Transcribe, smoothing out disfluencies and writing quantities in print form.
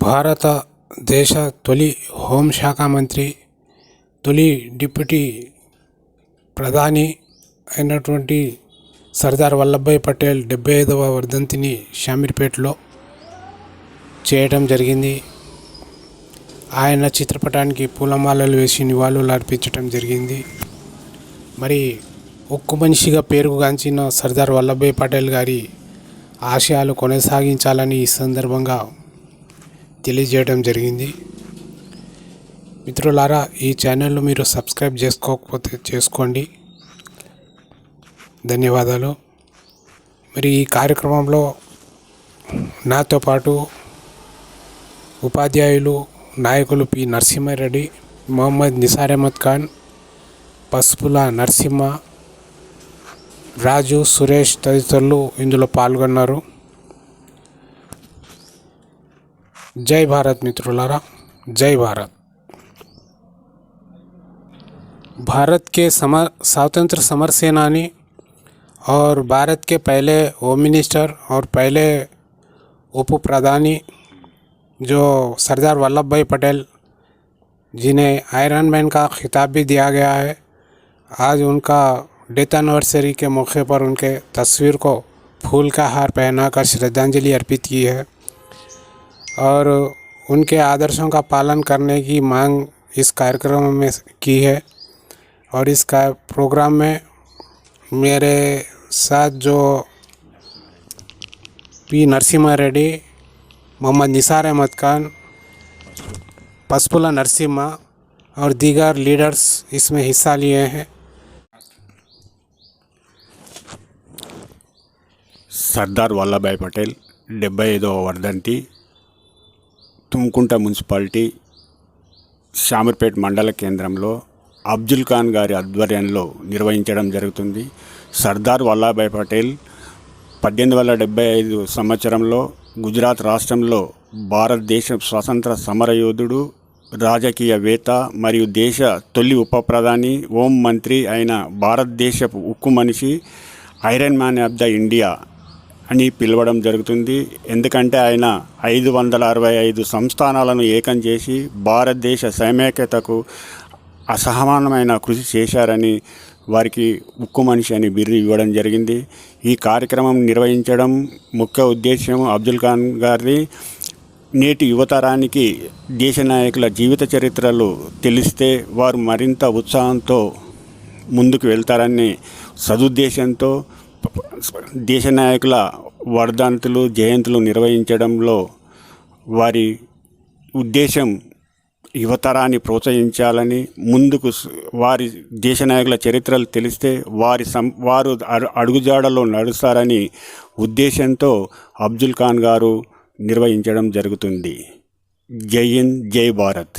భారతదేశ తొలి హోంశాఖ మంత్రి, తొలి డిప్యూటీ ప్రధాని అయినటువంటి సర్దార్ వల్లభాయ్ పటేల్ 75వ వర్ధంతిని షామీర్పేటలో చేయడం జరిగింది. ఆయన చిత్రపటానికి పూలమాలలు వేసి నివాళులు అర్పించడం జరిగింది. మరి ఉక్కు మనిషిగా పేరుగాంచిన సర్దార్ వల్లభాయ్ పటేల్ గారి ఆశయాలు కొనసాగించాలని ఈ సందర్భంగా తెలియజేయడం జరిగింది. మిత్రులారా, ఈ ఛానల్ను మీరు సబ్స్క్రైబ్ చేసుకోకపోతే చేసుకోండి. ధన్యవాదాలు. మరి ఈ కార్యక్రమంలో నాతో పాటు ఉపాధ్యాయులు, నాయకులు పి నరసింహారెడ్డి, మొహమ్మద్ నిసార్ అహ్మద్ ఖాన్, పసుపుల నరసింహ, రాజు, సురేష్ తదితరులు ఇందులో పాల్గొన్నారు. जय भारत मित्रुलारा, जय भारत. भारत के स्वतंत्र समर सेनानी और भारत के पहले होम मिनिस्टर और पहले उप प्रधानी जो सरदार वल्लभ भाई पटेल, जिन्हें आयरन मैन का खिताब भी दिया गया है, आज उनका डेथ एनिवर्सरी के मौके पर उनके तस्वीर को फूल का हार पहनाकर श्रद्धांजलि अर्पित की है और उनके आदर्शों का पालन करने की मांग इस कार्यक्रम में की है. और इस प्रोग्राम में मेरे साथ जो पी नरसिम्हा रेड्डी, मोहम्मद निसार अहमद खान, पसपुला नरसिम्हा और दीगर लीडर्स इसमें हिस्सा लिए हैं. సర్దార్ వల్లభాయ్ పటేల్ 75వ వర్ధంతి తుమ్కుంట మున్సిపాలిటీ షామీర్పేట మండల కేంద్రంలో అబ్దుల్ ఖాన్ గారి ఆధ్వర్యంలో నిర్వహించడం జరుగుతుంది. సర్దార్ వల్లభాయ్ పటేల్ 1875 సంవత్సరంలో గుజరాత్ రాష్ట్రంలో భారతదేశ స్వాతంత్ర సమరయోధుడు, రాజకీయవేత్త మరియు దేశ తొలి ఉప ప్రధాని, హోం మంత్రి అయిన భారతదేశపు ఉక్కు మనిషి, iron man of the India అని పిలవడం జరుగుతుంది. ఎందుకంటే ఆయన 565 సంస్థానాలను ఏకం చేసి భారతదేశ సమైక్యతకు అసమానమైన కృషి చేశారని వారికి ఉక్కు మనిషి అని బిరుదు ఇవ్వడం జరిగింది. ఈ కార్యక్రమం నిర్వహించడం ముఖ్య ఉద్దేశం అబ్దుల్ ఖాన్ గారి నేటి యువతరానికి దేశ నాయకుల జీవిత చరిత్రలు తెలిస్తే వారు మరింత ఉత్సాహంతో ముందుకు వెళ్తారని సదుద్దేశంతో దేశ నాయకుల వర్ధంతులు, జయంతులు నిర్వహించడంలో వారి ఉద్దేశం యువతరాన్ని ప్రోత్సహించాలని, ముందుకు వారి దేశ నాయకుల చరిత్రలు తెలిస్తే వారు అడుగుజాడలో నడుస్తారని ఉద్దేశంతో అబ్దుల్ ఖాన్ గారు నిర్వహించడం జరుగుతుంది. జై హింద్, జై భారత్.